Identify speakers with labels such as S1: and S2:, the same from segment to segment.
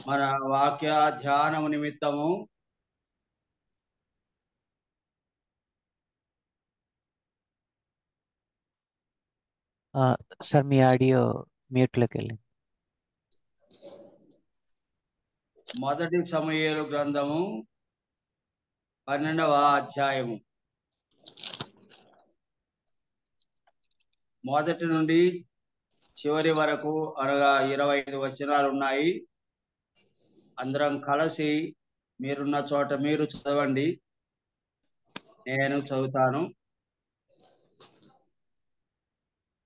S1: మన వాక్య ధ్యానము నిమిత్తము
S2: సార్ మీ ఆడియో మ్యూట్లోకి వెళ్ళింది.
S1: మొదటి సమూయేలు గ్రంథము 12వ అధ్యాయము మొదటి నుండి చివరి వరకు అనగా 25 వచనాలు ఉన్నాయి. అందరం కలిసి మీరున్న చోట మీరు చదవండి, నేను చదువుతాను.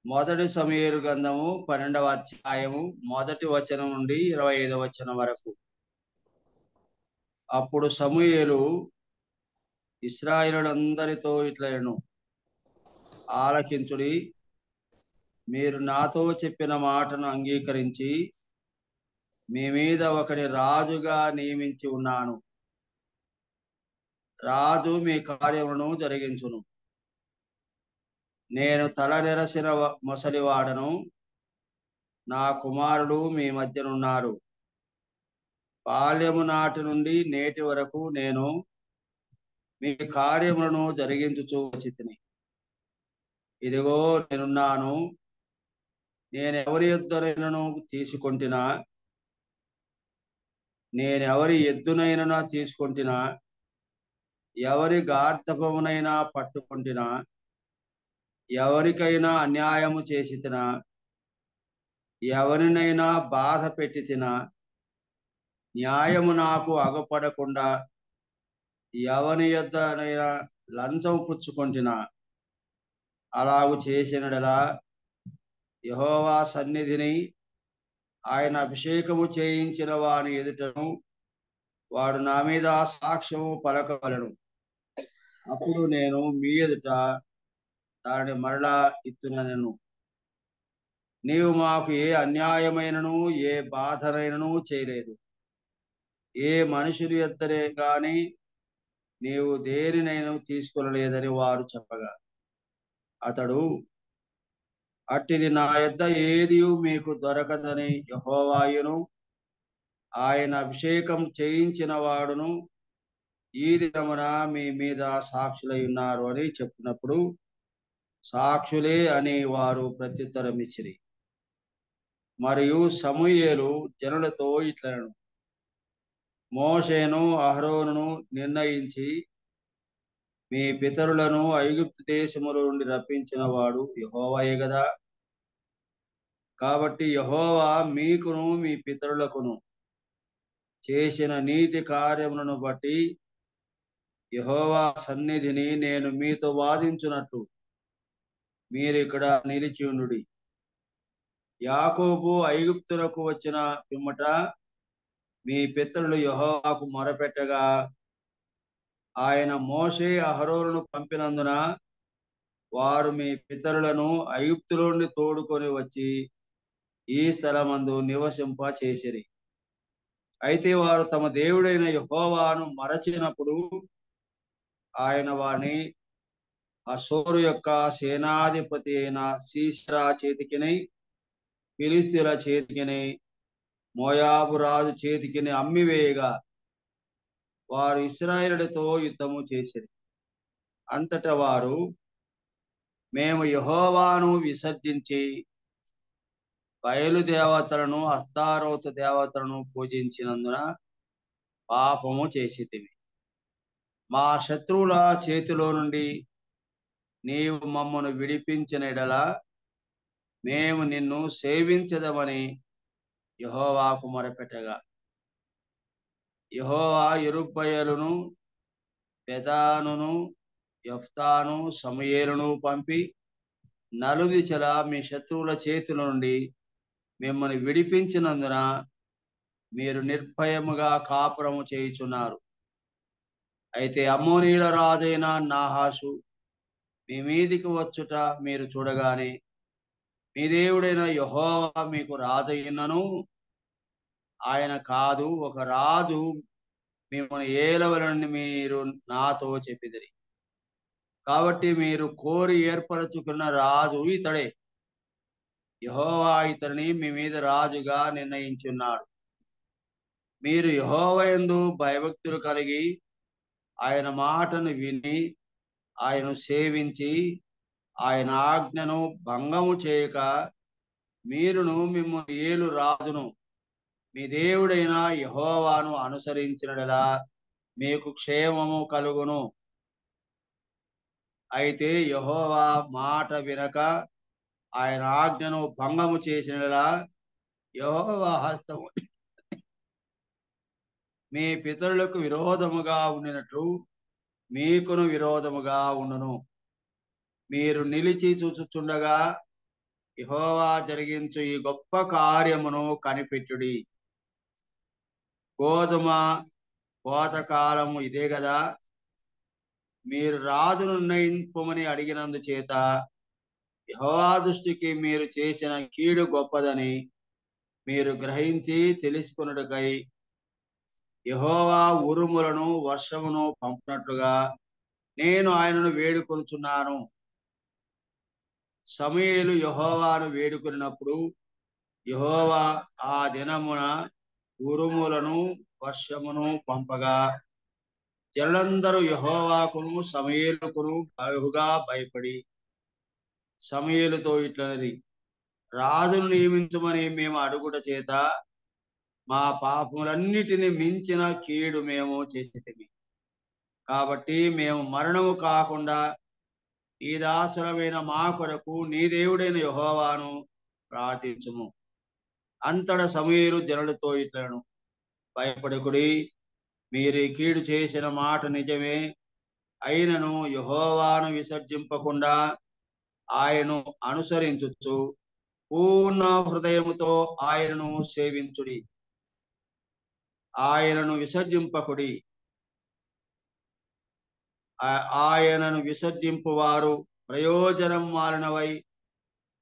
S1: మొదటి సమూయేలు గ్రంథము 12వ అధ్యాయము మొదటి వచనం నుండి 25వ వచనం వరకు. అప్పుడు సమూయేలు ఇశ్రాయేలులందరితో ఇట్లనెను, ఆలకించుడి, మీరు నాతో చెప్పిన మాటను అంగీకరించి మీ మీద ఒకని రాజుగా నియమించి ఉన్నాను. రాజు మీ కార్యములను జరిగించును. నేను తల నెరసిన మొసలివాడను, నా కుమారుడు మీ మధ్యనున్నారు. బాల్యము నాటి నుండి నేటి వరకు నేను మీ కార్యములను జరిగించుచూ వచ్చితిని. ఇదిగో నేనున్నాను. నేను ఎవరి యొద్దనైనను తీసుకొంటినా, నేను ఎవరి ఎద్దునైనా తీసుకొంటినా, ఎవరి గార్ధపమునైనా పట్టుకొంటినా, ఎవరికైనా అన్యాయము చేసి తినా, ఎవరినైనా బాధ పెట్టి తినా, న్యాయము నాకు అగపడకుండా ఎవరి యొద్దనైనా లంచం పుచ్చుకొంటినా, అలాగు చేసినడలా యెహోవా సన్నిధిని ఆయన అభిషేకము చేయించిన వాని ఎదుటను వాడు నా మీద సాక్ష్యము పలకవలెను. అప్పుడు నేను మీ ఎదుట దానిని మరలా ఇత్తునను. నీవు మాకు ఏ అన్యాయమైనను ఏ బాధనైనను చేయలేదు. ఏ మనుషుని యొద్దనే గాని నీవు దేనినైనా తీసుకొనలేదని వారు చెప్పగా, అతడు, అట్టిది నా యొద్ద ఏది మీకు దొరకదని యెహోవాయును ఆయన అభిషేకం చేయించిన వాడును ఈ దినమున మీ మీద సాక్షులై ఉన్నారు అని చెప్పినప్పుడు, సాక్షులే అని వారు ప్రత్యుత్తరం ఇచ్చిరి. మరియు సమూయేలు జనులతో ఇట్లనెను, మోషేను అహరోనును నిర్ణయించి మీ పితరులను ఐగుప్తు దేశములో నుండి రప్పించిన వాడు యెహోవాయే గదా. కాబట్టి యెహోవా మీకును మీ పితరులకును చేసిన నీతి కార్యములను బట్టి యెహోవా సన్నిధిని నేను మీతో వాదించున్నట్టు మీరు ఇక్కడ నిలిచి ఉండుడి. యాకోబు ఐగుప్తులకు వచ్చిన పిమ్మట మీ పితరులు యెహోవాకు మొరపెట్టగా ఆయన మోషే అహరోనును పంపినందున వారు మీ పితరులను ఐగుప్తులో నుండి తోడుకొని వచ్చి ఈ స్థలమందు నివసింప చేసిరి. అయితే వారు తమ దేవుడైన యెహోవాను మరచినప్పుడు ఆయన వారిని అసోరు యొక్క సేనాధిపతి అయిన సీసెరా చేతికిని, ఫిలిష్తీయుల చేతికిని, మోయాబు రాజు చేతికిని అమ్మివేయగా వారు ఇశ్రాయేలుతో యుద్ధము చేసిరి. అంతటా వారు, మేము యెహోవాను విసర్జించి బయలు దేవతలను అస్తారోతు దేవతలను పూజించినందున పాపము చేసితిమి. మా శత్రువుల చేతిలో నుండి నీవు మమ్మను విడిపించిన ఎడల మేము నిన్ను సేవించదమని యెహోవాకు మొరపెట్టగా, యెహోవా యెరుబ్బయలును పెదానును యెఫ్తాను సమూయేలును పంపి నలుదిశలా మీ శత్రువుల చేతుల నుండి మిమ్మల్ని విడిపించినందున మీరు నిర్భయముగా కాపురము చేయుచున్నారు. అయితే అమ్మోనీయుల రాజైన నాహాషు మీ మీదికి వచ్చుట మీరు చూడగానే మీ దేవుడైన యెహోవా మీకు రాజయ్యున్నను ఆయన కాదు, ఒక రాజు మిమ్మల్ని ఏలవలని మీరు నాతో చెప్పిదిరి. కాబట్టి మీరు కోరి ఏర్పరచుకున్న రాజు ఇతడే. యెహోవా ఇతనిని మీ మీద రాజుగా నిర్ణయించున్నాడు. మీరు యెహోవాయందు భయభక్తులు కలిగి ఆయన మాటను విని ఆయనను సేవించి ఆయన ఆజ్ఞను భంగము చేయక మీరును మిమ్మల్ని ఏలు రాజును మీ దేవుడైన యెహోవాను అనుసరించినడలా మీకు క్షేమము కలుగును. అయితే యెహోవా మాట వినక ఆయన ఆజ్ఞను భంగము చేసినలా యెహోవా హస్తము మీ పితరులకు విరోధముగా ఉండినట్లు మీకును విరోధముగా ఉండును. మీరు నిలిచి చూచుచుండగా యెహోవా జరిగించు ఈ గొప్ప కార్యమును కనిపెట్టుడి. గోధుమ కోతకాలము ఇదే కదా. మీరు రాజును నిర్ణయింపమని అడిగినందుచేత యెహోవా దృష్టికి మీరు చేసిన కీడు గొప్పదని మీరు గ్రహించి తెలుసుకొనుటకై యెహోవా ఉరుములను వర్షమును పంపినట్లుగా నేను ఆయనను వేడుకొనుచున్నాను. సమూయేలు యెహోవాను వేడుకొనినప్పుడు యెహోవా ఆ దినమున ఉరుములను వర్షమును పంపగా జనులందరూ యెహోవాకును సమూయేలుకును బహుగా భయపడి సమూయేలుతో ఇట్లనరి, రాజును నియమించమని మేము అడుగుట చేత మా పాపములన్నిటిని మించిన కీడు మేము చేసితిమి. కాబట్టి మేము మరణము కాకుండా నీ దాసులమైన మా కొరకు నీ దేవుడైన యెహోవాను ప్రార్థించుము. అంతట సమూయేలు జనులతో ఇట్లను, భయపడకుడి, మీరు ఈ కీడు చేసిన మాట నిజమే. అయినను యెహోవాను విసర్జింపకుండా ఆయనను అనుసరించుచు పూర్ణ హృదయముతో ఆయనను సేవించుడి. ఆయనను విసర్జింపకుడి. ఆయనను విసర్జింపు వారు ప్రయోజనం మాలినవై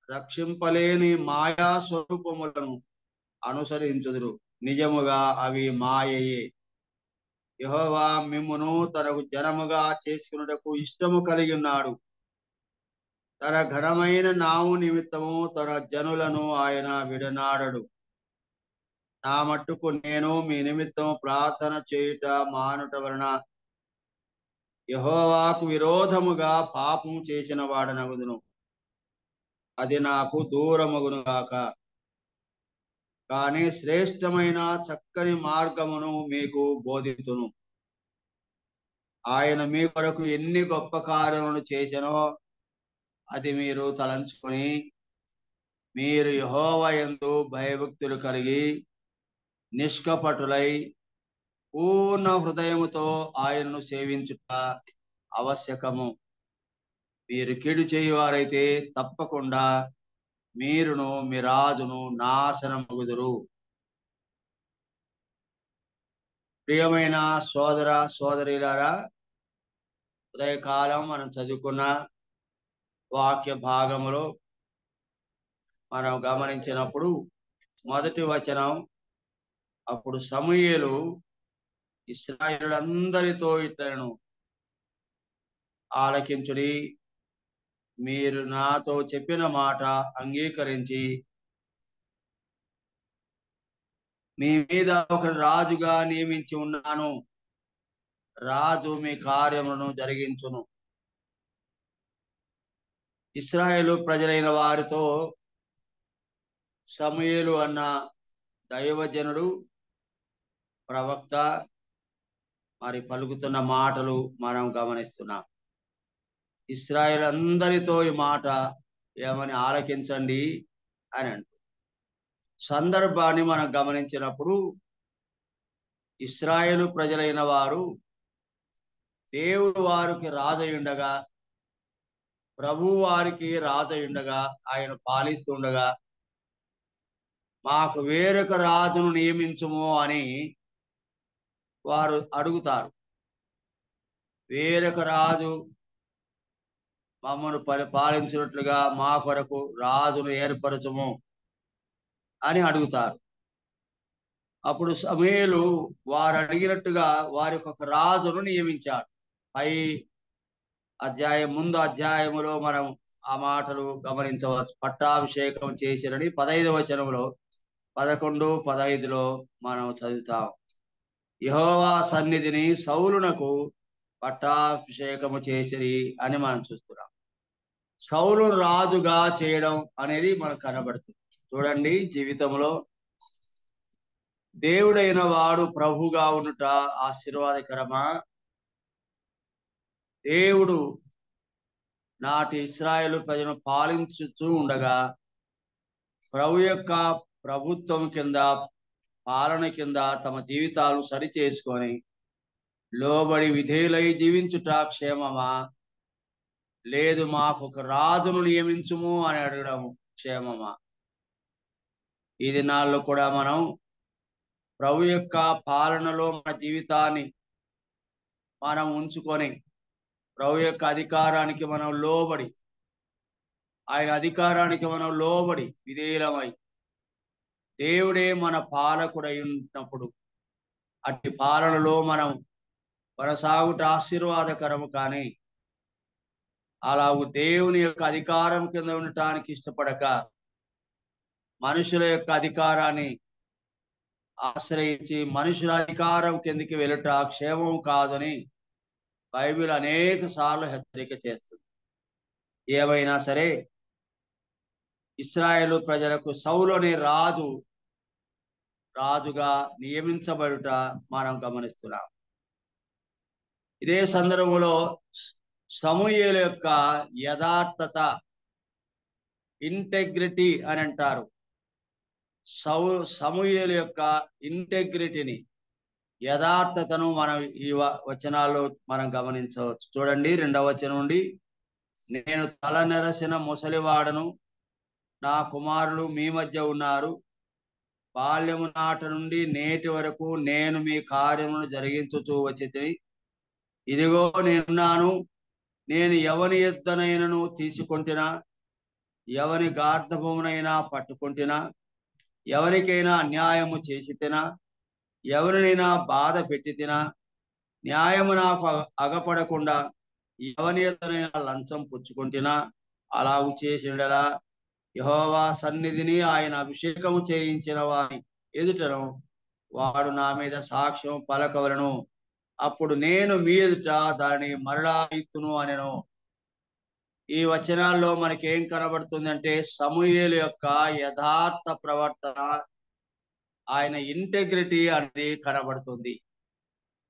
S1: రక్షింపలేని మాయా స్వరూపములను అనుసరించుదురు. నిజముగా అవి మాయయే. యెహోవా మిమ్మును తనకు జనముగా చేసుకున్నటకు ఇష్టము కలిగి ఉన్నాడు. తన ఘనమైన నాము నిమిత్తము తన జనులను ఆయన విడనాడడు. నా మట్టుకు నేను మీ నిమిత్తం ప్రార్థన చేయుట మానుట వలన యెహోవాకు విరోధముగా పాపము చేసిన వాడనగుదును. అది నాకు దూరమగును గాక. కానీ శ్రేష్టమైన చక్కని మార్గమును మీకు బోధింతును. ఆయన మీ కొరకు ఎన్ని గొప్ప కార్యములను చేసెనో అది మీరు తలంచుకొని మీరు యెహోవా యందు భయభక్తులు కలిగి నిష్కపటులై పూర్ణ హృదయముతో ఆయనను సేవించుట ఆవశ్యకము. మీరు కీడు చేయువారైతే తప్పకుండా మీరును మీ రాజును నాశనమగుదురు. ప్రియమైన సోదర సోదరీలారా, ఉదయకాలం మనం చదువుకున్న వాక్య భాగములో మనం గమనించినప్పుడు మొదటి వచనం, అప్పుడు సమూయేలు ఇశ్రాయేలులందరితో ఇట్లను, ఆలకించుడి, మీరు నాతో చెప్పిన మాట అంగీకరించి మీ మీద ఒక రాజుగా నియమించి ఉన్నాను. రాజు మీ కార్యములను జరిగించును. ఇశ్రాయేలు ప్రజలైన వారితో సమూయేలు అన్న దైవజనుడు ప్రవక్త మరి పలుకుతున్న మాటలు మనం గమనిస్తున్నాం. ఇశ్రాయేలు అందరితో ఈ మాట ఏమని ఆలకించండి అని అంటూ సందర్భాన్ని మనం గమనించినప్పుడు ఇశ్రాయేలు ప్రజలైన వారు దేవుడు వారికి రాజయుండగా, ప్రభు వారికి రాజయుండగా, ఆయన పాలిస్తుండగా మాకు వేరొక రాజును నియమించుము అని వారు అడుగుతారు. వేరొక రాజు మమ్మను పరిపాలించినట్లుగా మా కొరకు రాజును ఏర్పరచుము అని అడుగుతారు. అప్పుడు సమూయేలు వారు అడిగినట్టుగా వారికి ఒక రాజును నియమించాడు. ముందు అధ్యాయములో మనం ఆ మాటలు గమనించవచ్చు. పట్టాభిషేకం చేసిరని 15వ వచనంలో 11, 15లో మనం చదువుతాం. యెహోవా సన్నిధిని సౌలునకు పట్టాభిషేకము చేసిరి అని మనం చూస్తున్నాం. సౌలు రాజుగా చేయడం అనేది మనకు కనబడుతుంది. చూడండి, జీవితంలో దేవుడైన వాడు ప్రభుగా ఉండుట ఆశీర్వాదకరమా? దేవుడు నాటి ఇశ్రాయేలు ప్రజలను పాలించుతూ ఉండగా ప్రభు యొక్క ప్రభుత్వం కింద, పాలన కింద తమ జీవితాలు సరి చేసుకొని లోబడి విధేయులై జీవించుట క్షేమమా? లేదు మాకు ఒక రాజును నియమించుము అని అడగడం క్షేమమా? ఈ దినాల్లో కూడా మనం ప్రభు యొక్క పాలనలో మన జీవితాన్ని మనం ఉంచుకొని ప్రభు యొక్క అధికారానికి మనం లోబడి, ఆయన అధికారానికి మనం లోబడి విధేయులమై దేవుడే మన పాలకుడై ఉన్నప్పుడు అట్టి పాలనలో మనం కొనసాగుట ఆశీర్వాదకరము. కానీ అలాగూ దేవుని యొక్క అధికారం కింద ఉండటానికి ఇష్టపడక మనుషుల యొక్క అధికారాన్ని ఆశ్రయించి మనుషుల అధికారం కిందికి వెళ్ళుట క్షేమం కాదని బైబిల్ అనేక సార్లు హెచ్చరిక చేస్తుంది. ఏమైనా సరే ఇశ్రాయేలు ప్రజలకు సౌలు అనే రాజుగా నియమించబడుట మనం గమనిస్తున్నాం. ఇదే సందర్భంలో సమూయేలు యొక్క యథార్థత, ఇంటెగ్రిటీ అని అంటారు. సమూయేలు యొక్క ఇంటెగ్రిటీని, యథార్థతను మనం ఈ వచనాల్లో మనం గమనించవచ్చు. చూడండి, 2వ వచనం నుండి, నేను తల నెరసిన ముసలివాడను, నా కుమారులు మీ మధ్య ఉన్నారు. బాల్యము నాటి నుండి నేటి వరకు నేను మీ కార్యమును జరిగించుచూ వచ్చితిని. ఇదిగో నేనున్నాను. నేను ఎవని ఎద్దనైనను తీసుకొంటినా, ఎవని గార్ధమునైనా పట్టుకొంటినా, ఎవరికైనా అన్యాయము చేసి తినా, ఎవరినైనా బాధ పెట్టి తినా, న్యాయము నాకు అగపడకుండా ఎవని ఎద్దనైనా లంచం పుచ్చుకొంటినా, అలాగు చేసినలా యెహోవా సన్నిధిని ఆయన అభిషేకము చేయించిన వాని ఎదుటను వాడు నా మీద సాక్ష్యం పలకవలను. అప్పుడు నేను మీ ఎదుట దానిని మరలా ఇత్తును అనెను. ఈ వచనాల్లో మనకి ఏం కనబడుతుంది అంటే సమూయేలు యొక్క యథార్థ ప్రవర్తన, ఆయన ఇంటెగ్రిటీ అనేది కనబడుతుంది.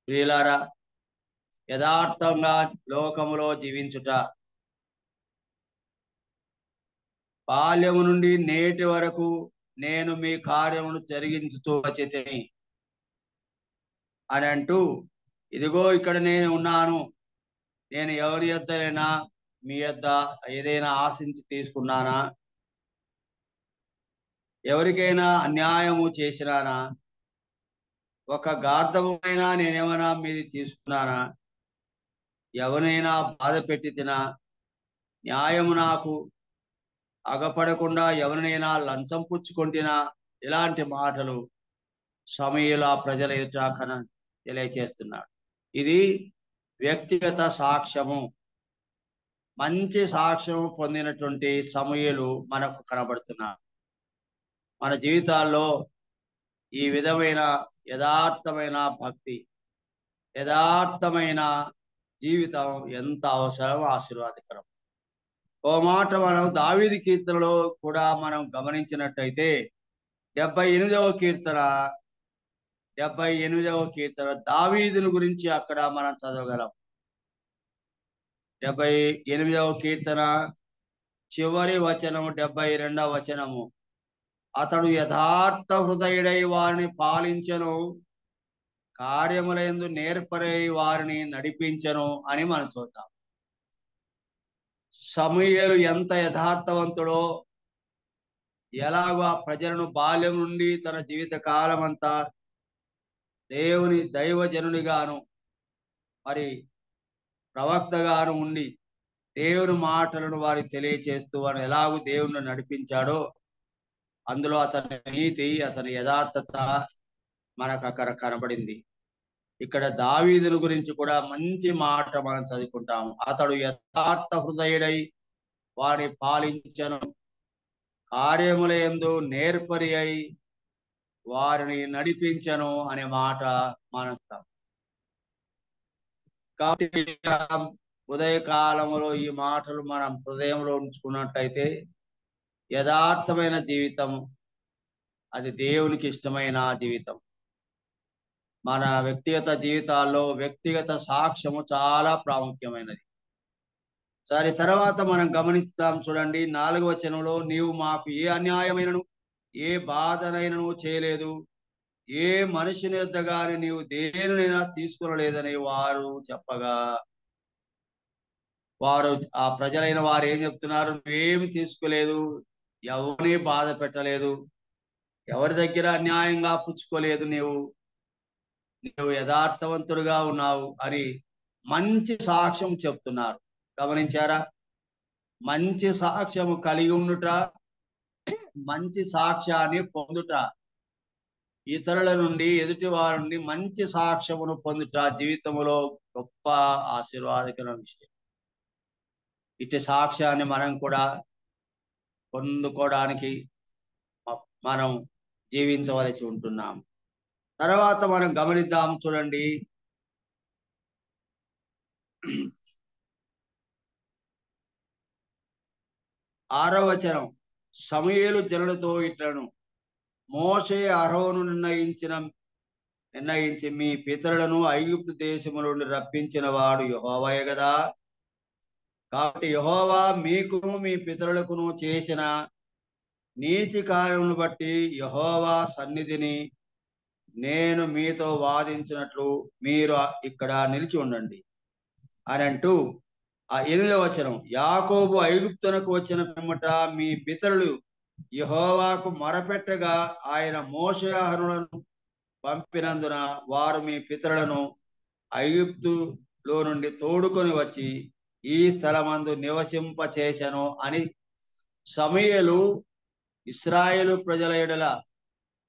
S1: ప్రియులారా, యథార్థంగా లోకములో జీవించుట, బాల్యము నుండి నేటి వరకు నేను మీ కార్యమును జరిగించుతూ వచ్చితిని అని అంటూ, ఇదిగో ఇక్కడ నేను ఉన్నాను. నేను ఎవరి యొద్దైనా మీ యొద్ద ఏదైనా ఆశించి తీసుకున్నానా? ఎవరికైనా అన్యాయము చేసినానా? ఒక గార్ధమైనా నేనేమైనా మీది తీసుకున్నానా? ఎవరైనా బాధ పెట్టి తినా, న్యాయము నాకు అగపడకుండా ఎవరినైనా లంచం పుచ్చుకొంటినా? ఇలాంటి మాటలు సమూయేలు ఆ ప్రజల ఎదుట తెలియచేస్తున్నాడు. ఇది వ్యక్తిగత సాక్ష్యము. మంచి సాక్ష్యం పొందినటువంటి సమూయేలు మనకు కనబడుతున్నాడు. మన జీవితాల్లో ఈ విధమైన యథార్థమైన భక్తి, యథార్థమైన జీవితం ఎంత అవసరం, ఆశీర్వాదకరం. ఓ మాట మనం దావీదు కీర్తనలో కూడా మనం గమనించినట్టయితే 78వ కీర్తన దావీదుని గురించి అక్కడ మనం చదవగలం. 78వ కీర్తన చివరి వచనం 72వ వచనము, అతడు యథార్థ హృదయుడై వారిని పాలించెను, కార్యములందు నేర్పరై వారిని నడిపించెను అని మనం చూద్దాం. సమూయేలు ఎంత యథార్థవంతుడో, ఎలాగో ఆ ప్రజలను బాల్యం నుండి తన జీవిత కాలం అంతా దేవుని దైవజనునిగాను మరి ప్రవక్తగాను ఉండి దేవుని మాటలను వారికి తెలియచేస్తూ అని ఎలాగూ దేవుని నడిపించాడో, అందులో అతని నీతి, అతని యథార్థత మనకు అక్కడ కనబడింది. ఇక్కడ దావీదుని గురించి కూడా మంచి మాట మనం చదువుకుంటాము. అతడు యథార్థ హృదయుడై వారిని పాలించెను, కార్యముల యందు నేర్పరి అయి వారిని నడిపించను అనే మాట మనం కాబట్టి ఉదయకాలంలో ఈ మాటలు మనం హృదయంలో ఉంచుకున్నట్టయితే యథార్థమైన జీవితం అది దేవునికి ఇష్టమైన జీవితం. మన వ్యక్తిగత జీవితాల్లో వ్యక్తిగత సాక్ష్యము చాలా ప్రాముఖ్యమైనది. సరే, తర్వాత మనం గమనిస్తాం చూడండి 4వ వచనంలో, నీవు మాకు ఏ అన్యాయమైనను ఏ బాధనైనను చేయలేదు, ఏ మనిషిని యొద్ద గాని నీవు దేనినైనా తీసుకునలేదని వారు చెప్పగా, వారు ఆ ప్రజలైన వారు ఏం చెప్తున్నారు? నువ్వేమి తీసుకోలేదు, ఎవరిని బాధ పెట్టలేదు, ఎవరి దగ్గర అన్యాయంగా పుచ్చుకోలేదు, నీవు యథార్థవంతుడుగా ఉన్నావు అని మంచి సాక్ష్యం చెప్తున్నారు. గమనించారా? మంచి సాక్ష్యము కలిగి ఉండుట, మంచి సాక్ష్యాన్ని పొందుట, ఇతరుల నుండి ఎదుటి వారి నుండి మంచి సాక్ష్యమును పొందుట జీవితంలో గొప్ప ఆశీర్వాదకరమైన విషయం. ఇటు సాక్ష్యాన్ని మనం కూడా పొందుకోవడానికి మనం జీవించవలసి ఉంటున్నాం. తర్వాత మనం గమనిద్దాం చూడండి 6వ వచనం, సమూయేలు జనులతో ఇట్లను, మోషే అహరోను నిర్ణయించి మీ పితరులను ఐగుప్తు దేశము నుండి రప్పించిన వాడు యెహోవాయే కదా. కాబట్టి యెహోవా మీకును మీ పితరులకును చేసిన నీతి కార్యములను బట్టి యెహోవా సన్నిధిని నేను మీతో వాదించినట్లు మీరు ఇక్కడ నిలిచి ఉండండి అని అంటూ, ఆ 8వ వచనం, యాకోబు ఐగుప్తునకు వచ్చిన పిమ్మట మీ పితరులు యెహోవాకు మొరపెట్టగా ఆయన మోషే అహరోనులను పంపినందున వారు మీ పితరులను ఐగుప్తులో నుండి తోడుకొని వచ్చి ఈ స్థలమందు నివసింపచేసెను అని సమూయేలు ఇశ్రాయేలు ప్రజల ఎడల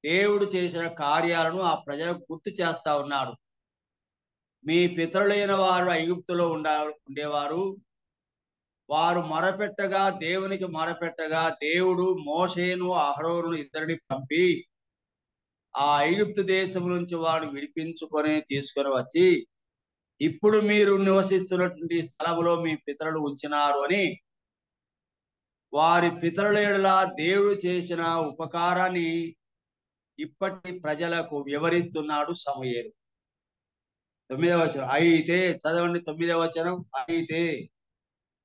S1: దేవుడు చేసిన కార్యాలను ఆ ప్రజలకు గుర్తు చేస్తా ఉన్నాడు. మీ పితరులైన వారు ఐగుప్తులో ఉండేవారు. వారు మొరపెట్టగా, దేవునికి మొరపెట్టగా, దేవుడు మోషేను అహరోనును ఇద్దరిని పంపి ఆ ఐగుప్తు దేశం నుంచి వాడు విడిపించుకొని తీసుకొని వచ్చి ఇప్పుడు మీరు నివసిస్తున్నటువంటి స్థలంలో మీ పితరులు ఉంచినారు అని వారి పితరుల ఎడల దేవుడు చేసిన ఉపకారాన్ని ఇప్పటి ప్రజలకు వివరిస్తున్నాడు సమూయేలు. 9వ వచనం, అయితే చదవండి 9వ వచనం, అయితే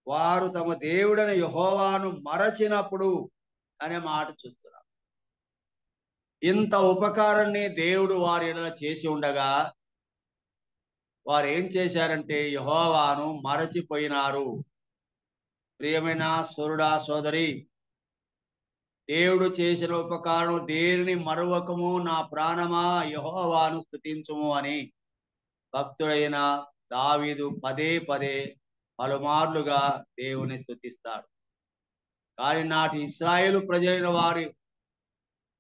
S1: వారు తమ దేవుడైన యెహోవాను మరచినప్పుడు అనే మాట చూస్తున్నాం. ఇంత ఉపకారాన్ని దేవుడు వారి ఎడల చేసి ఉండగా వారు ఏం చేశారంటే యెహోవాను మరచిపోయినారు. ప్రియమైన సోదరుడా సోదరి, దేవుడు చేసిన ఉపకారం దేనిని మరువకము, నా ప్రాణమా యెహోవాను స్తుతించుము అని భక్తుడైన దావీదు పదే పదే పలుమార్లుగా దేవుని స్తుతిస్తాడు. కానీ నాటి ఇశ్రాయేలు ప్రజలైన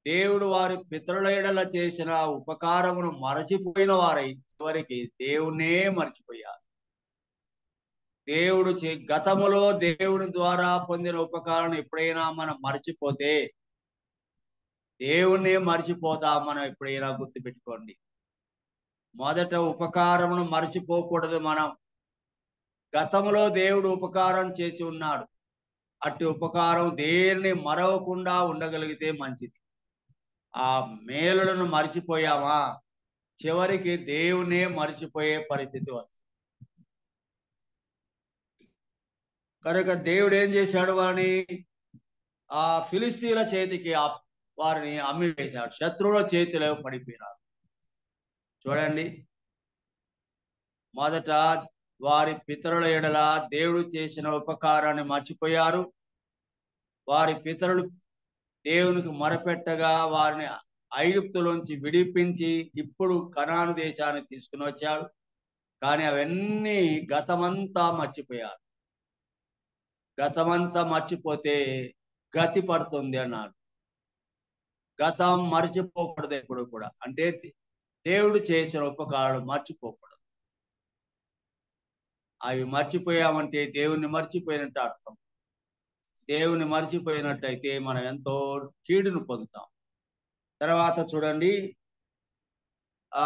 S1: దేవుడు వారి పితరుల ఎడల చేసిన ఉపకారమును మరచిపోయిన వారై చివరికి దేవుణ్ణే మర్చిపోయారు. గతములో దేవుని ద్వారా పొందిన ఉపకారం ఎప్పుడైనా మనం మర్చిపోతే దేవుణ్ణే మర్చిపోతాం. మనం ఎప్పుడైనా గుర్తుపెట్టుకోండి, మొదట ఉపకారమును మర్చిపోకూడదు. మనం గతంలో దేవుడు ఉపకారం చేసి ఉన్నాడు, అట్టి ఉపకారం దేనిని మరవకుండా ఉండగలిగితే మంచిది. ఆ మేలులను మర్చిపోయామా, చివరికి దేవునే మర్చిపోయే పరిస్థితి వస్తుంది. కనుక దేవుడు ఏం చేశాడు? వారిని ఆ ఫిలిస్తీన్ల చేతికి వారిని అమ్మివేశాడు. శత్రువుల చేతిలో పడిపోయినారు. చూడండి, మొదట వారి పితరుల ఎడల దేవుడు చేసిన ఉపకారాన్ని మర్చిపోయారు. వారి పితరులు దేవునికి మొరపెట్టగా వారిని ఐగుప్తులోంచి విడిపించి ఇప్పుడు కనాను దేశాన్ని తీసుకుని వచ్చాడు. కానీ అవన్నీ గతమంతా మర్చిపోయారు. గతమంతా మర్చిపోతే గతి పడుతుంది అన్నాడు. గతం మర్చిపోకూడదు ఎప్పుడు కూడా. అంటే దేవుడు చేసిన ఉపకారాలు మర్చిపోకూడదు. అవి మర్చిపోయామంటే దేవుణ్ణి మర్చిపోయినట్టు అర్థం. దేవుని మర్చిపోయినట్టయితే మనం ఎంతో కీడును పొందుతాం. తర్వాత చూడండి, ఆ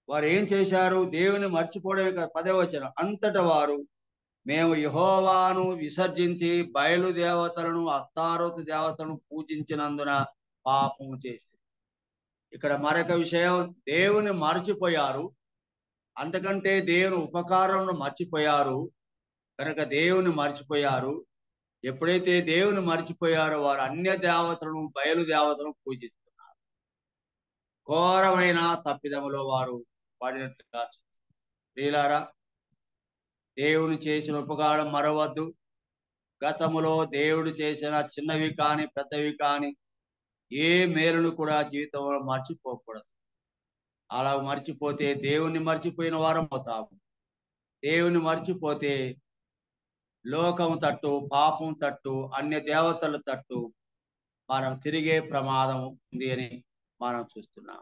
S1: వారు ఏం చేశారు? దేవుని మర్చిపోవడమే కాదు, 10వ వచనం, అంతట వారు మేము యెహోవాను విసర్జించి బయలు దేవతలను అస్తారోతు దేవతలను పూజించినందున పాపము చేసి. ఇక్కడ మరొక విషయం, దేవుని మర్చిపోయారు, అంతకంటే దేవుని ఉపకారం మర్చిపోయారు. కనుక దేవుని మర్చిపోయారు. ఎప్పుడైతే దేవుని మర్చిపోయారో వారు అన్య దేవతలను బయలు దేవతలను పూజిస్తున్నారు. ఘోరమైన తప్పిదములో వారు పడినట్లుగా. ప్రియులారా, దేవుని చేసిన ఉపకారం మరవద్దు. గతములో దేవుడు చేసిన చిన్నవి కాని పెద్దవి కాని ఏ మేలును కూడా జీవితంలో మర్చిపోకూడదు. అలా మర్చిపోతే దేవుణ్ణి మర్చిపోయిన వారం అవుతాము. దేవుని మర్చిపోతే లోకం తట్టు, పాపం తట్టు, అన్య దేవతల తట్టు మనం తిరిగే ప్రమాదం ఉంది అని మనం చూస్తున్నాం.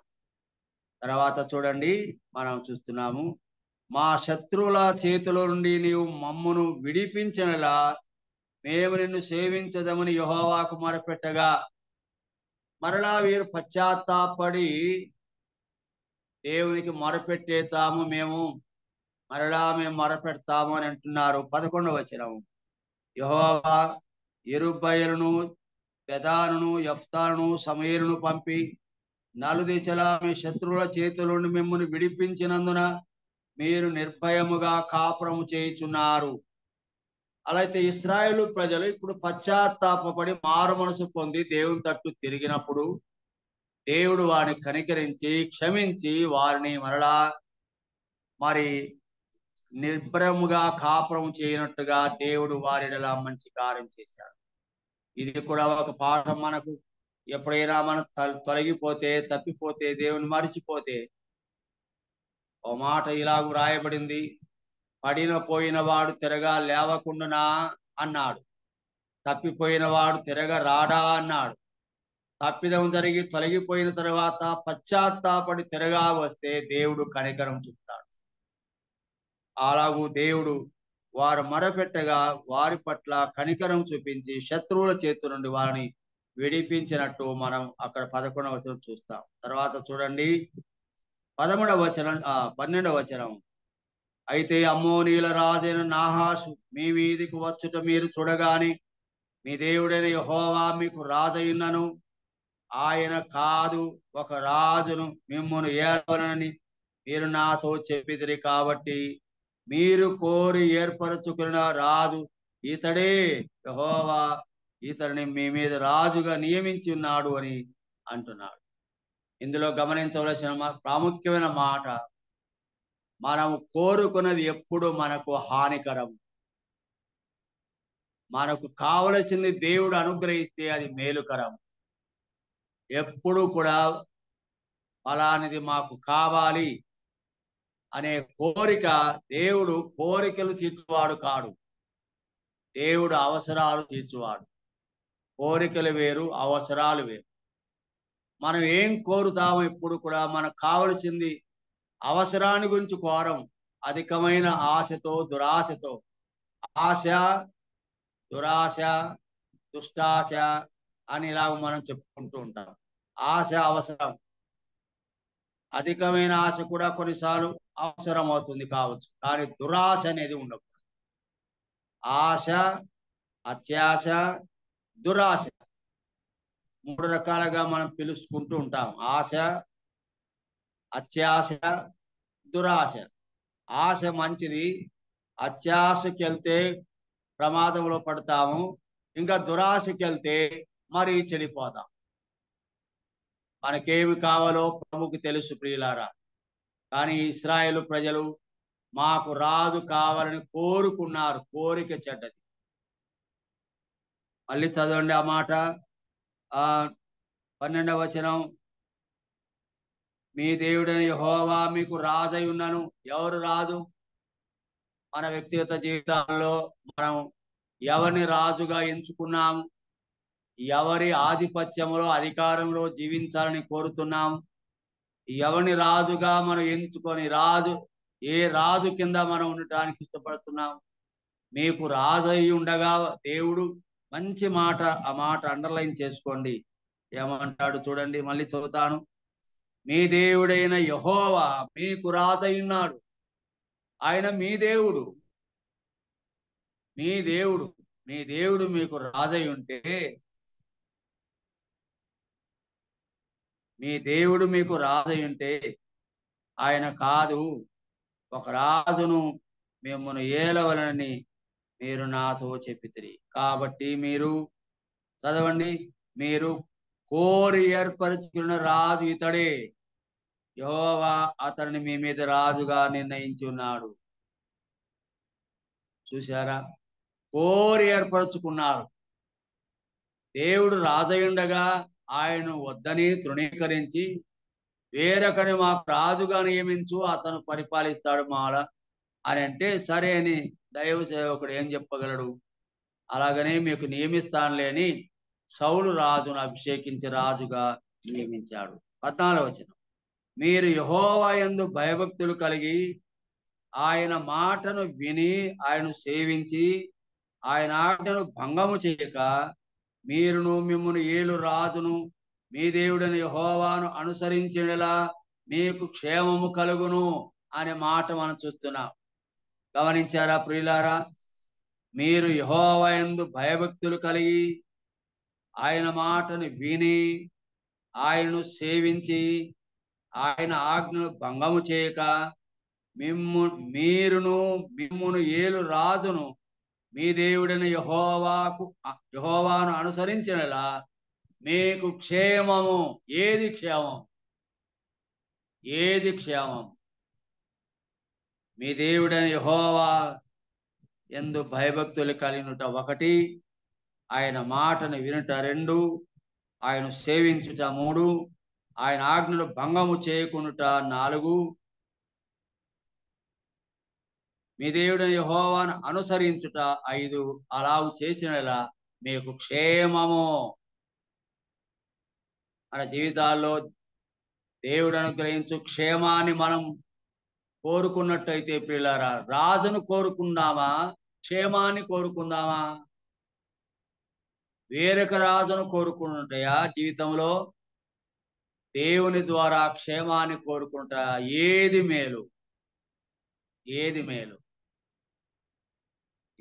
S1: తర్వాత చూడండి, మనం చూస్తున్నాము, మా శత్రువుల చేతిలో నుండి నీవు మమ్మును విడిపించినలా మేము నిన్ను సేవించదమని యెహోవాకు మొరపెట్టగా మరలా వీరు పశ్చాత్తాపడి దేవునికి మొరపెట్టేతాము, మేము మొరపెడతాము అని అంటున్నారు. 11వ వచనం, యెహోవా యెరుబ్బయలును పెదానును యెఫ్తాను సమూయేలును పంపి నలుదిశలా మీ శత్రువుల చేతుల నుండి మిమ్మల్ని విడిపించినందున మీరు నిర్భయముగా కాపురము చేయుచున్నారు. అలా అయితే ఇశ్రాయేలు ప్రజలు ఇప్పుడు పశ్చాత్తాపడి మారు మనసు పొంది దేవుని తట్టు తిరిగినప్పుడు దేవుడు వారిని కనికరించి క్షమించి వారిని మరలా మరి నిర్భయముగా కాపురం చేయనట్టుగా దేవుడు వారిలా మంచి కార్యం చేశాడు. ఇది కూడా ఒక పాఠం మనకు. ఎప్పుడైనా మనం తొలగిపోతే, తప్పిపోతే, దేవుని మరిచిపోతే, ఓ మాట ఇలాగ వ్రాయబడింది, పోయిన వాడు తిరగా లేవకుండునా అన్నాడు, తప్పిపోయిన వాడు తిరగ రాడా అన్నాడు. తప్పిదం జరిగి తొలగిపోయిన తర్వాత పశ్చాత్తాపడి తిరగా వస్తే దేవుడు కనికరం చూపుతాడు. అలాగూ దేవుడు వారు మొరపెట్టగా వారి పట్ల కనికరం చూపించి శత్రువుల చేతి నుండి వారిని విడిపించినట్టు మనం అక్కడ 11వ వచనం చూస్తాం. తర్వాత చూడండి, 12వ వచనం, అయితే అమ్మోనీయుల రాజైన నాహాషు మీ మీదికి వచ్చుట మీరు చూడగాని మీ దేవుడైన యెహోవా మీకు రాజయున్నను, ఆయన కాదు ఒక రాజును మిమ్మును ఏర్పరనని మీరు నాతో చెప్పిదిరి. కాబట్టి మీరు కోరి ఏర్పరచుకున్న రాజు ఇతడే, యెహోవా ఇతడిని మీ మీద రాజుగా నియమించి ఉన్నాడు అని అంటున్నాడు. ఇందులో గమనించవలసిన ప్రాముఖ్యమైన మాట, మనం కోరుకున్నది ఎప్పుడు మనకు హానికరం. మనకు కావలసింది దేవుడు అనుగ్రహిస్తే అది మేలుకరం. ఎప్పుడు కూడా ఫలానిది మాకు కావాలి అనే కోరిక, దేవుడు కోరికలు తీర్చువాడు కాడు, దేవుడు అవసరాలు తీర్చువాడు. కోరికలు వేరు, అవసరాలు వేరు. మనం ఏం కోరుతామో ఎప్పుడు కూడా మనకు కావలసింది అవసరాన్ని గురించి కోరం, అధికమైన ఆశతో దురాశతో. ఆశ, దురాశ, దుష్టాశ అని ఇలాగ మనం చెప్పుకుంటూ ఉంటాం. ఆశ అవసరం, అధికమైన ఆశ కూడా కొన్నిసార్లు అవసరం అవుతుంది కావచ్చు, కానీ దురాశ అనేది ఉండకూడదు. ఆశ, అత్యాశ, దురాశ, 3 రకాలుగా మనం పిలుచుకుంటూ ఉంటాం. ఆశ, అత్యాశ, దురాశ. ఆశ మంచిది, అత్యాశకి వెళ్తే ప్రమాదంలో పడతాము, ఇంకా దురాశకి వెళ్తే మరీ చెడిపోతాం. మనకేమి కావాలో ప్రభువుకి తెలుసు ప్రియులారా. కానీ ఇశ్రాయేలు ప్రజలు మాకు రాజు కావాలని కోరుకున్నారు, కోరిక చెడ్డది. మళ్ళీ చదవండి ఆ మాట, 12వ వచనం, మీ దేవుడైన యెహోవా మీకు రాజై ఉన్నను. ఎవరు రాజు? మన వ్యక్తిగత జీవితాల్లో మనం ఎవరిని రాజుగా ఎంచుకున్నాము, ఎవరి ఆధిపత్యంలో అధికారంలో జీవించాలని కోరుతున్నాము, ఎవరిని రాజుగా మనం ఎంచుకొని ఏ రాజు కింద మనం ఉండటానికి ఇష్టపడుతున్నాం? మీకు రాజు అయి ఉండగా దేవుడు, మంచి మాట, ఆ మాట అండర్లైన్ చేసుకోండి, ఏమంటాడు చూడండి, మళ్ళీ చదువుతాను. మీ దేవుడైన యెహోవా మీకు రాజై ఉన్నాడు. ఆయన మీ దేవుడు, మీ దేవుడు, మీ దేవుడు మీకు రాజై ఉంటే, మీ దేవుడు మీకు రాజై ఉంటే ఆయన కాదు, ఒక రాజును మిమ్మల్ని ఏలవలనని మీరు నాతో చెప్పితిరి. కాబట్టి మీరు చదవండి, మీరు కోరి ఏర్పరచుకున్న రాజు ఇతడే, యెహోవా అతన్ని మీ మీద రాజుగా నిర్ణయించి ఉన్నాడు. చూశారా? కోరి ఏర్పరచుకున్నారు. దేవుడు రాజయుండగా ఆయన వద్దని తృణీకరించి, వేరొకని మాకు రాజుగా నియమించు, అతను పరిపాలిస్తాడు మాల అని అంటే, సరే అని దైవ సేవకుడు ఏం చెప్పగలడు? అలాగనే మీకు నియమిస్తానులే అని సౌలు రాజును అభిషేకించి రాజుగా నియమించాడు. 14వ వచనం, మీరు యెహోవా యందు భయభక్తులు కలిగి ఆయన మాటను విని ఆయన సేవించి ఆయన ఆజ్ఞను భంగము చేయక మీరును మిమ్మును ఏలు రాజును మీ దేవుడని యెహోవాను అనుసరించినలా మీకు క్షేమము కలుగును అనే మాట మనం చూస్తున్నాం. గమనించారా ప్రియులారా? మీరు యెహోవా యందు భయభక్తులు కలిగి ఆయన మాటను విని ఆయనను సేవించి ఆయన ఆజ్ఞను భంగము చేయక మీరును మిమ్మును ఏలు రాజును మీ దేవుడైన యెహోవాను అనుసరించినలా మీకు క్షేమము. ఏది క్షేమం? ఏది క్షేమం? మీ దేవుడైన యెహోవా యందు భయభక్తులు కలిగినట 1, ఆయన మాటను వినుట 2, ఆయన సేవించుట 3, ఆయన ఆజ్ఞలు భంగము చేయకునుట 4, మీ దేవుడైన యెహోవాను అనుసరించుట 5. అలాగు చేసినలా మీకు క్షేమము. మన జీవితాల్లో దేవుడు అనుగ్రహించు క్షేమాన్ని మనం కోరుకున్నట్టయితే ప్రియులారా, రాజును కోరుకుందామా, క్షేమాన్ని కోరుకుందామా? వేరొక రాజును కోరుకుంటాయా జీవితంలో? దేవుని ద్వారా క్షేమాన్ని కోరుకుంటా? ఏది మేలు? ఏది మేలు?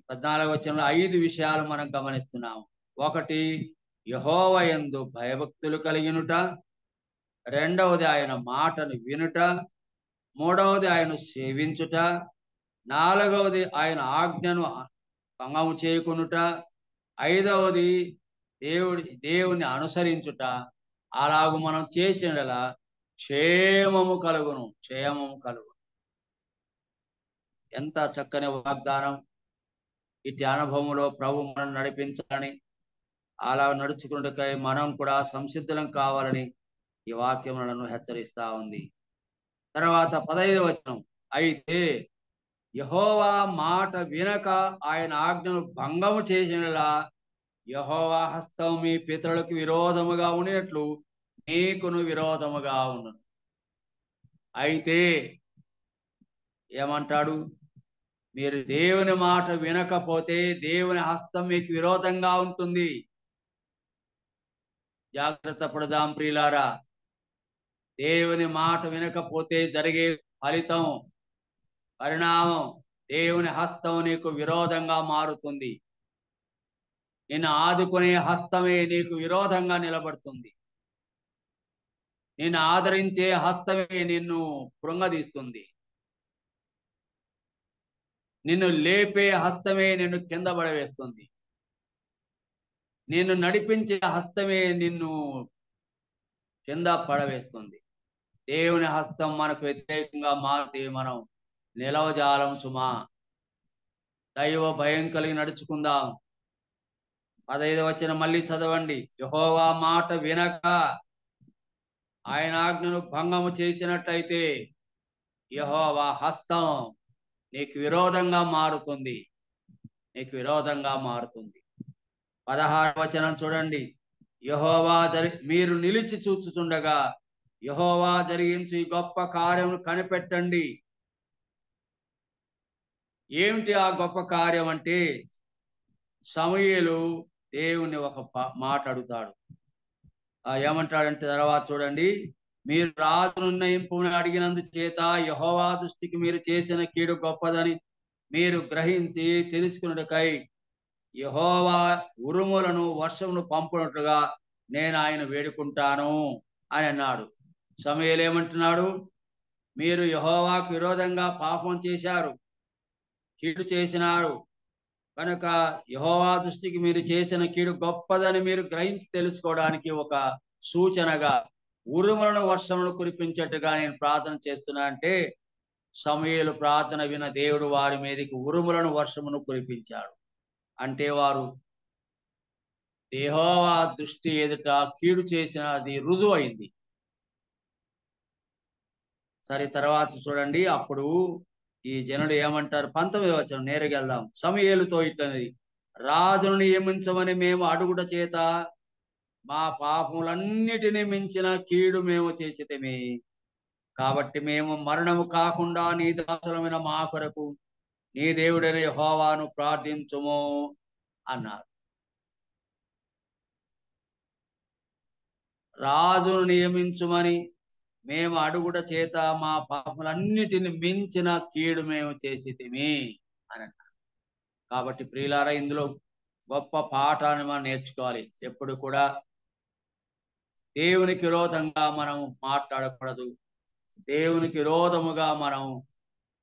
S1: 14వ వచనంలో 5 విషయాలు మనం గమనిస్తున్నాము. 1, యెహోవా యందు భయభక్తులు కలిగినుట. 2వది ఆయన మాటను వినుట. 3వది ఆయన సేవించుట. 4వది ఆయన ఆజ్ఞను భంగము చేయకునుట. 5వది దేవుని అనుసరించుట. అలాగు మనం చేసినలా క్షేమము కలుగును. క్షేమము కలుగును. ఎంత చక్కని వాగ్దానం! ఇటు అనుభవంలో ప్రభు మనం నడిపించాలని, అలా నడుచుకున్నకై మనం కూడా సంసిద్ధులం కావాలని ఈ వాక్యం నన్ను హెచ్చరిస్తా ఉంది. తర్వాత 15వ వచనం, అయితే యెహోవా మాట వినక ఆయన ఆజ్ఞను భంగము చేసినలా యెహోవా హస్తం మీ పితరులకు విరోధముగా ఉండినట్లు నీకును విరోధముగా ఉండును. అయితే ఏమంటాడు? మీరు దేవుని మాట వినకపోతే దేవుని హస్తం మీకు విరోధంగా ఉంటుంది. జాగ్రత్త పడదాం ప్రియులారా. దేవుని మాట వినకపోతే జరిగే ఫలితం, పరిణామం, దేవుని హస్తం నీకు విరోధంగా మారుతుంది. నిన్ను ఆదుకునే హస్తమే నీకు విరోధంగా నిలబడుతుంది. నిన్ను ఆదరించే హస్తమే నిన్ను కృంగదీస్తుంది. నిన్ను లేపే హస్తమే నిన్ను కింద పడవేస్తుంది. నిన్ను నడిపించే హస్తమే నిన్ను కింద పడవేస్తుంది. దేవుని హస్తం మనకు వ్యతిరేకంగా మారితే మనం నిలవజాలం సుమా. దైవ భయం కలిగి నడుచుకుందాం. 15వ వచనం మళ్ళీ చదవండి. యెహోవా మాట వినక ఆయన ఆజ్ఞను భంగము చేసినట్టయితే యెహోవా హస్తం నీకు విరోధంగా మారుతుంది. నీకు విరోధంగా మారుతుంది. 16వ వచనం చూడండి. మీరు నిలిచి చూచుచుండగా యెహోవా జరిగించు ఈ గొప్ప కార్యమును కనిపెట్టండి. ఏమిటి ఆ గొప్ప కార్యం అంటే, సమూయేలు దేవుని ఒక మాట అడుగుతాడు. ఏమంటాడంటే తర్వాత చూడండి, మీరు రాజును నిర్ణయింపుని అడిగినందు చేత యెహోవా దృష్టికి మీరు చేసిన కీడు గొప్పదని మీరు గ్రహించి తెలుసుకున్నకై యెహోవా ఉరుములను వర్షమును పంపునట్లుగా నేను ఆయన వేడుకుంటాను అని అన్నాడు. సమూయేలు ఏమంటున్నాడు? మీరు యెహోవాకు విరోధంగా పాపం చేశారు, కీడు చేసినారు కనుక యెహోవా దృష్టికి మీరు చేసిన కీడు గొప్పదని మీరు గ్రహించి తెలుసుకోవడానికి ఒక సూచనగా ఉరుములను వర్షమును కురిపించేట్టుగా నేను ప్రార్థన చేస్తున్నా అంటే, సమూయేలు ప్రార్థన విన దేవుడు వారి మీదకి ఉరుములను వర్షమును కురిపించాడు. అంటే వారు యెహోవా దృష్టి ఎదుట కీడు చేసినది రుజువైంది. సరే తర్వాత చూడండి, అప్పుడు ఈ జనుడు ఏమంటారు? 19వ వచనం నేరుగా వెళ్దాం. సమూయేలుతో ఇట్లనది, రాజును నియమించమని మేము అడుగుట చేత మా పాపములన్నిటిని మించిన కీడు మేము చేసితిమి. కాబట్టి మేము మరణము కాకుండా నీ దాసులమైన మా కొరకు నీ దేవుడైన యెహోవాను ప్రార్థించుము అన్నారు. రాజును నియమించుమని మేము అడుగుట చేత మా పాపములన్నిటిని మించిన కీడు మేము చేసితిమి అని అన్నారు. కాబట్టి ప్రియులారా, ఇందులో గొప్ప పాఠాన్ని మనం నేర్చుకోవాలి. ఎప్పుడు కూడా దేవునికి విరోధంగా మనం మాట్లాడకూడదు. దేవునికి విరోధముగా మనం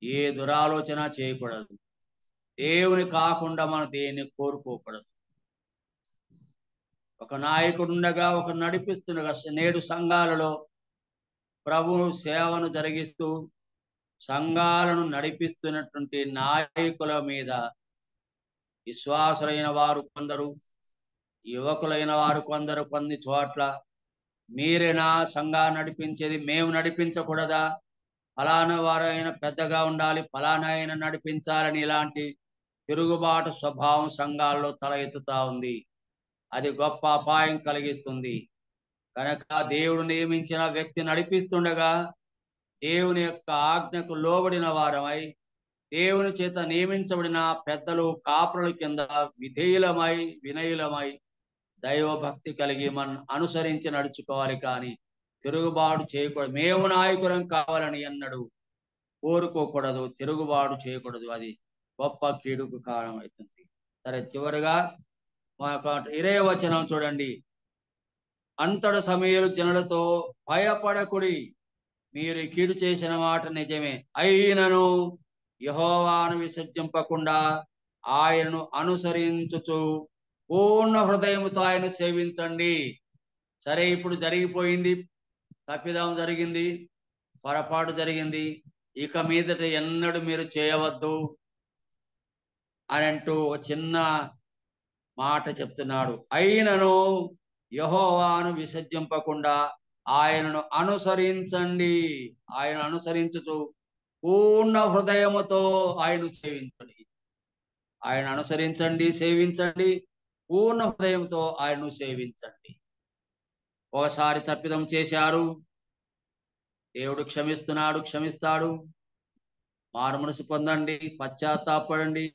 S1: ఏ దురాలోచన చేయకూడదు. దేవుని కాకుండా మనం దేన్ని కోరుకోకూడదు. ఒక నాయకుడు ఉండగా, ఒక నడిపిస్తుండగా, నేడు సంఘాలలో ప్రభు సేవను జరిగిస్తూ సంఘాలను నడిపిస్తున్నటువంటి నాయకుల మీద విశ్వాసులైన వారు కొందరు, యువకులైన వారు కొందరు కొన్ని చోట్ల, మీరేనా సంఘాన్ని నడిపించేది, మేము నడిపించకూడదా, ఫలానా వారైనా పెద్దగా ఉండాలి, ఫలానా అయినా నడిపించాలని ఇలాంటి తిరుగుబాటు స్వభావం సంఘాల్లో తల ఎత్తుతా ఉంది. అది గొప్ప అపాయం కలిగిస్తుంది. కనుక దేవుడు నియమించిన వ్యక్తి నడిపిస్తుండగా దేవుని యొక్క ఆజ్ఞకు లోబడిన వారమై, దేవుని చేత నియమించబడిన పెద్దలు కాపుల కింద విధేయులమై వినయులమై దైవభక్తి కలిగి మనం అనుసరించి నడుచుకోవాలి. కానీ తిరుగుబాటు చేయకూడదు. మేము నాయకులం కావాలని అన్నడు కోరుకోకూడదు, తిరుగుబాటు చేయకూడదు. అది గొప్ప కీడుకు కారణమవుతుంది. సరే, చివరిగా మా 20వ వచనం చూడండి. అంతట సమూయేలు జనులతో, భయపడకుడి, మీరు కీడు చేసిన మాట నిజమే, అయినను యెహోవాను విసర్జింపకుండా ఆయనను అనుసరించుచు పూర్ణ హృదయముతో ఆయన సేవించండి. సరే, ఇప్పుడు జరిగిపోయింది, తప్పిదం జరిగింది, పొరపాటు జరిగింది, ఇక మీదట ఎన్నడూ మీరు చేయవద్దు అని అంటూ ఒక చిన్న మాట చెప్తున్నాడు. అయినను యెహోవాను విసర్జింపకుండా ఆయనను అనుసరించండి. ఆయన అనుసరించుతూ పూర్ణ హృదయముతో ఆయన సేవించండి. ఆయన అనుసరించండి, సేవించండి, పూర్ణ హృదయంతో ఆయనను సేవించండి. ఒకసారి తప్పిదం చేశారు, దేవుడు క్షమిస్తున్నాడు, క్షమిస్తాడు. మారు మనసు పొందండి, పశ్చాత్తాపడండి.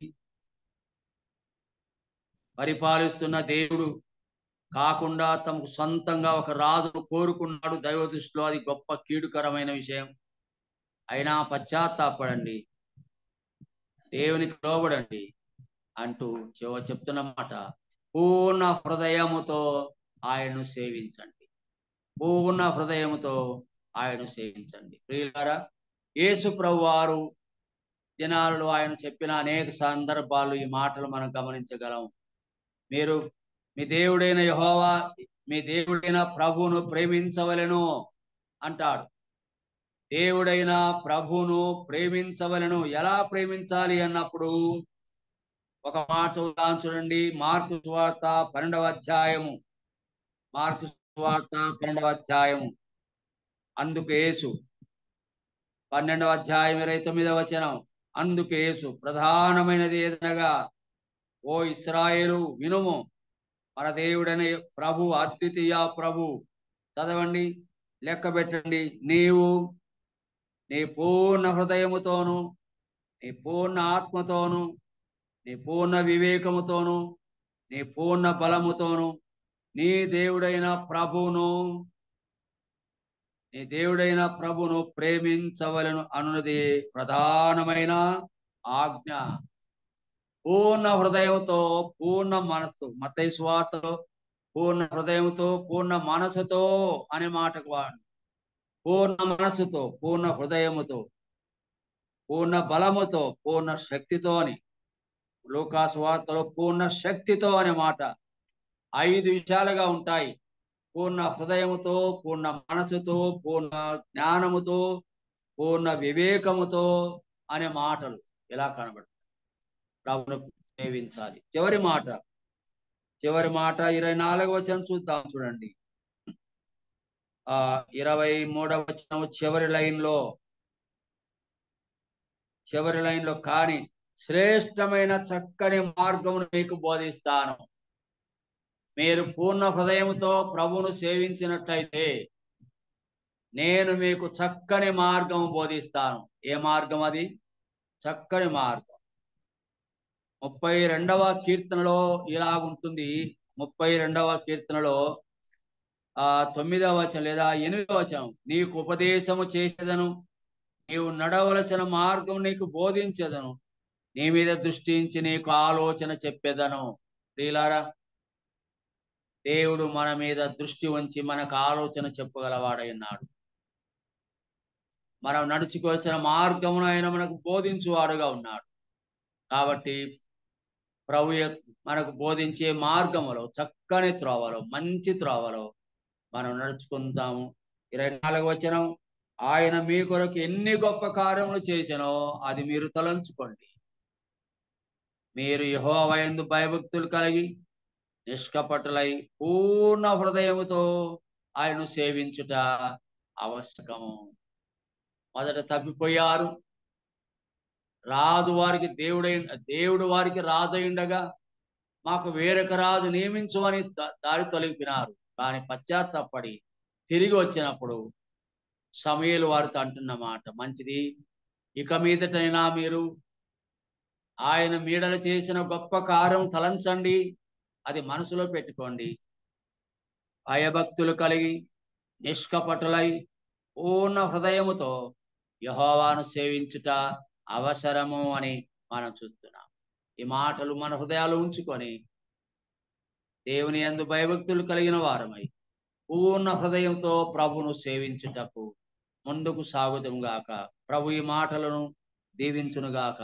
S1: పరిపాలిస్తున్న దేవుడు కాకుండా తమకు సొంతంగా ఒక రాజును కోరుకున్నాడు. దైవ దృష్టిలో అది గొప్ప కీడుకరమైన విషయం. అయినా పశ్చాత్తాపడండి, దేవునికి లోబడండి అంటూ చెప్తున్న మాట, పూర్ణ హృదయముతో ఆయనను సేవించండి. పూర్ణ హృదయముతో ఆయనను సేవించండి. ప్రియులారా, యేసు ప్రభువారు దినాలలో ఆయన చెప్పిన అనేక సందర్భాలు ఈ మాటలు మనం గమనించగలం. మీరు మీ దేవుడైన యెహోవా, మీ దేవుడైన ప్రభువును ప్రేమించవలెను అంటాడు. దేవుడైన ప్రభువును ప్రేమించవలెను. ఎలా ప్రేమించాలి అన్నప్పుడు ఒక మాట చూడండి. మార్కు సువార్త 12వ అధ్యాయము. మార్కు సువార్త 12వ అధ్యాయము. అందుకు యేసు 12వ అధ్యాయం 29వ వచనం. అందుకు యేసు, ప్రధానమైనది ఏదనగా, ఓ ఇశ్రాయేలు వినుము, మన దేవుడైన ప్రభు, అద్వితీయ ప్రభు. చదవండి, లెక్క పెట్టండి. నీవు నీ పూర్ణ హృదయముతోను, నీ పూర్ణ ఆత్మతోను, నీ పూర్ణ వివేకముతోను, నీ పూర్ణ బలముతోను, నీ దేవుడైన ప్రభువును నీ దేవుడైన ప్రభును ప్రేమించవలను అన్నది ప్రధానమైన ఆజ్ఞ. పూర్ణ హృదయంతో, పూర్ణ మనస్సు, మత్తయి సువార్తలో పూర్ణ హృదయంతో, పూర్ణ మనసుతో అనే మాటకు వాడు. పూర్ణ మనసుతో, పూర్ణ హృదయముతో, పూర్ణ బలముతో, పూర్ణ శక్తితో అని. లూకా సువార్తలో పూర్ణ శక్తితో అనే మాట 5 విషయాలుగా ఉంటాయి. పూర్ణ హృదయముతో, పూర్ణ మనసుతో, పూర్ణ జ్ఞానముతో, పూర్ణ వివేకముతో అనే మాటలు ఇలా కనబడతాయి. ప్రభును సేవించాలి. చివరి మాట 24వ వచనం చూద్దాం, చూడండి. 23వ వచనం చివరి లైన్లో కానీ శ్రేష్టమైన చక్కని మార్గమును మీకు బోధిస్తాను. మీరు పూర్ణ హృదయంతో ప్రభువును సేవించినట్లయితే నేను మీకు చక్కని మార్గం బోధిస్తాను. ఏ మార్గం అది? చక్కని మార్గం. 32వ కీర్తనలో ఇలాగుంటుంది. 32వ కీర్తనలో 9వ వచనం లేదా 8వ వచనం, నీకు ఉపదేశము చేసేదను, నీవు నడవలసిన మార్గం నీకు బోధించదను, నీ మీద దృష్టించి నీకు ఆలోచన చెప్పేదను. ప్రియులారా, దేవుడు మన మీద దృష్టి ఉంచి మనకు ఆలోచన చెప్పగలవాడై ఉన్నాడు. మనం నడుచుకోవాల్సిన మార్గమును ఆయన మనకు బోధించువాడుగా ఉన్నాడు. కాబట్టి ప్రభు మనకు బోధించే మార్గములో, చక్కని త్రోవలో, మంచి త్రోవలో మనం నడుచుకుంటాము. 24వ వచనం, ఆయన మీ కొరకు ఎన్ని గొప్ప కార్యములు చేసినో అది మీరు తలంచుకోండి. మీరు యెహోవా యందు భయభక్తులు కలిగి నిష్కపటులై పూర్ణ హృదయముతో ఆయనను సేవించుట ఆవశ్యకము. మొదట తప్పిపోయారు. రాజు వారికి దేవుడు వారికి రాజు అయిండగా మాకు వేరొక రాజు నియమించమని దారి తొలగిపినారు. కానీ పశ్చాత్తాపడి తిరిగి వచ్చినప్పుడు సమూయేలు వారితో అంటున్న మాట, మంచిది, ఇక మీదటైనా మీరు ఆయన మీడలు చేసిన గొప్ప కార్యం తలంచండి, అది మనసులో పెట్టుకోండి. భయభక్తులు కలిగి నిష్కపటులై పూర్ణ హృదయముతో యెహోవాను సేవించుట అవసరము అని మనం చూస్తున్నాం. ఈ మాటలు మన హృదయాలు ఉంచుకొని దేవుని యందు భయభక్తులు కలిగిన వారమై పూర్ణ హృదయంతో ప్రభును సేవించుటకు ముందుకు సాగుదాం గాక. ప్రభు ఈ మాటలను దీవించును గాక.